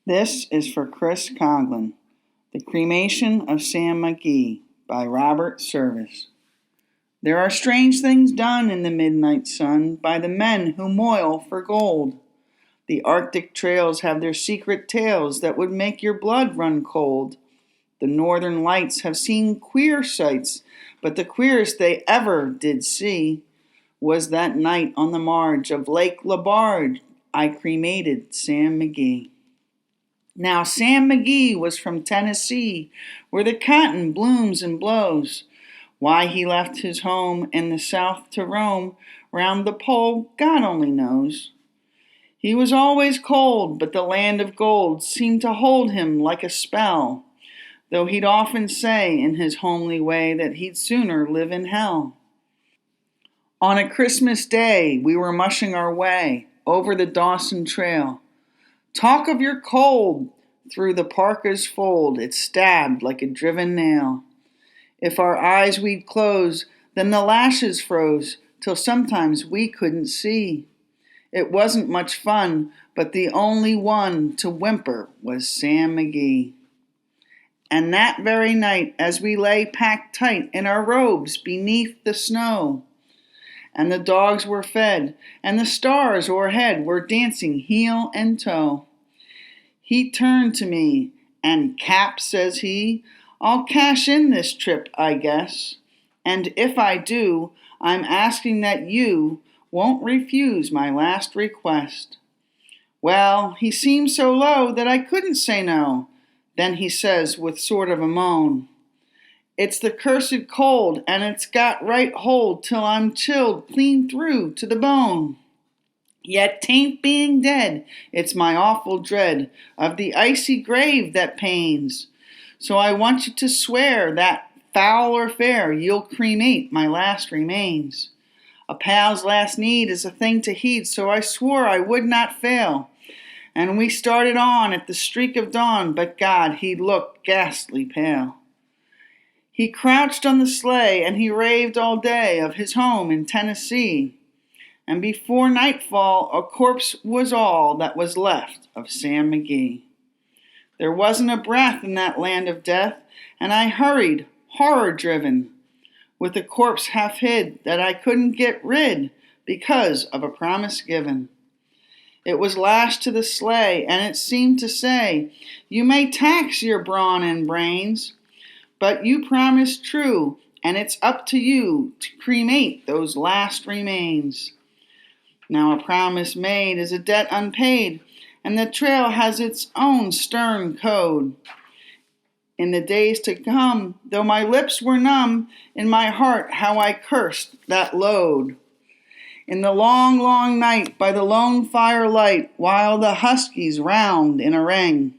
This is for Chris Coughlin. The Cremation of Sam Mcgee by Robert Service. There are strange things done in the midnight sun by the men who moil for gold. The Arctic trails have their secret tales that would make your blood run cold. The northern lights have seen queer sights, but the queerest they ever did see was that night on the marge of Lake Lebarge I cremated Sam Mcgee. Now Sam Mcgee was from Tennessee, where the cotton blooms and blows. Why he left his home in the South to roam round the pole, God only knows. He was always cold, but the land of gold seemed to hold him like a spell, though he'd often say in his homely way that he'd sooner live in hell. On a Christmas day, we were mushing our way over the Dawson Trail. Talk of your cold! Through the parka's fold it stabbed like a driven nail. If our eyes we'd close, then the lashes froze, till sometimes we couldn't see. It wasn't much fun, but the only one to whimper was Sam Mcgee. And that very night, as we lay packed tight in our robes beneath the snow, and the dogs were fed, and the stars o'erhead were dancing heel and toe, he turned to me, and Cap, says he, I'll cash in this trip, I guess. And if I do, I'm asking that you won't refuse my last request. Well, he seemed so low that I couldn't say no. Then he says with sort of a moan, it's the cursed cold, and it's got right hold till I'm chilled clean through to the bone. Yet 'tain't being dead, it's my awful dread of the icy grave that pains. So I want you to swear that, foul or fair, you'll cremate my last remains. A pal's last need is a thing to heed, so I swore I would not fail. And we started on at the streak of dawn, but God, he looked ghastly pale. He crouched on the sleigh, and he raved all day of his home in Tennessee. And before nightfall, a corpse was all that was left of Sam Mcgee. There wasn't a breath in that land of death, and I hurried, horror-driven, with the corpse half hid that I couldn't get rid because of a promise given. It was lashed to the sleigh, and it seemed to say, you may tax your brawn and brains, but you promised true, and it's up to you to cremate those last remains. Now a promise made is a debt unpaid, and the trail has its own stern code. In the days to come, though my lips were numb, in my heart how I cursed that load. In the long, long night by the lone firelight, while the huskies round in a ring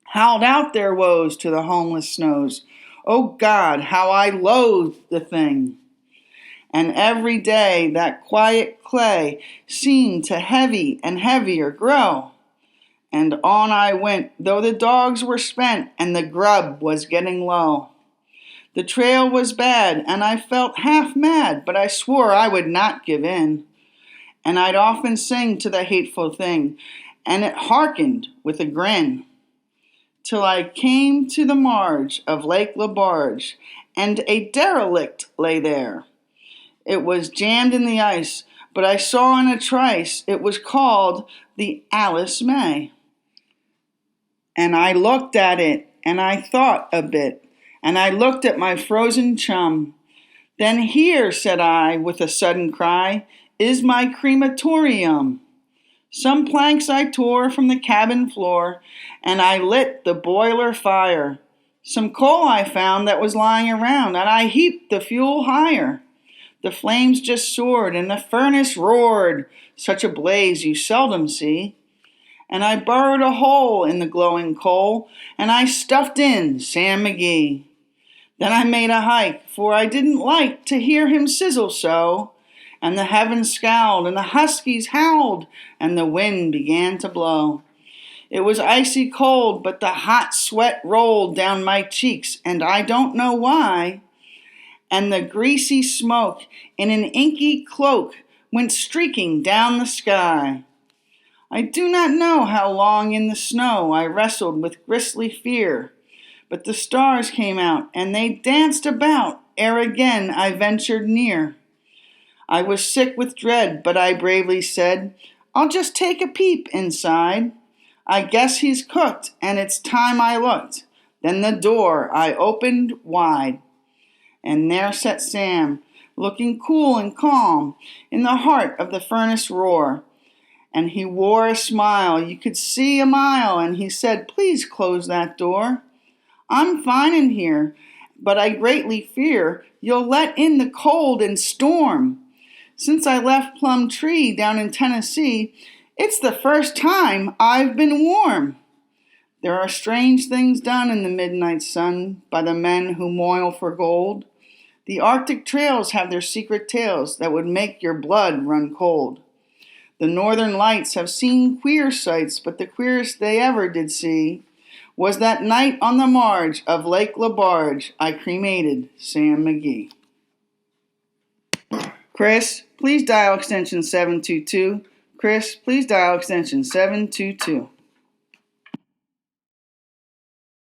howled out their woes to the homeless snows, oh God, how I loathed the thing. And every day that quiet clay seemed to heavy and heavier grow. And on I went, though the dogs were spent and the grub was getting low. The trail was bad, and I felt half mad, but I swore I would not give in. And I'd often sing to the hateful thing, and it hearkened with a grin, till I came to the marge of Lake Lebarge, and a derelict lay there. It was jammed in the ice, but I saw in a trice it was called the Alice May. And I looked at it, and I thought a bit, and I looked at my frozen chum. Then here, said I, with a sudden cry, is my crematorium. Some planks I tore from the cabin floor, and I lit the boiler fire. Some coal I found that was lying around, and I heaped the fuel higher. The flames just soared, and the furnace roared, such a blaze you seldom see. And I burrowed a hole in the glowing coal, and I stuffed in Sam Mcgee. Then I made a hike, for I didn't like to hear him sizzle so, and the heavens scowled, and the huskies howled, and the wind began to blow. It was icy cold, but the hot sweat rolled down my cheeks, and I don't know why. And the greasy smoke in an inky cloak went streaking down the sky. I do not know how long in the snow I wrestled with grisly fear, but the stars came out and they danced about ere again I ventured near. I was sick with dread, but I bravely said, I'll just take a peep inside. I guess he's cooked, and it's time I looked. Then the door I opened wide, and there sat Sam, looking cool and calm, in the heart of the furnace roar. And he wore a smile you could see a mile, and he said, Please close that door. I'm fine in here, but I greatly fear you'll let in the cold and storm. Since I left Plum Tree down in Tennessee, it's the first time I've been warm. There are strange things done in the midnight sun by the men who moil for gold. The Arctic trails have their secret tales that would make your blood run cold. The northern lights have seen queer sights, but the queerest they ever did see was that night on the marge of Lake LaBarge I cremated Sam Mcgee. Chris, please dial extension 722. Chris, please dial extension 722.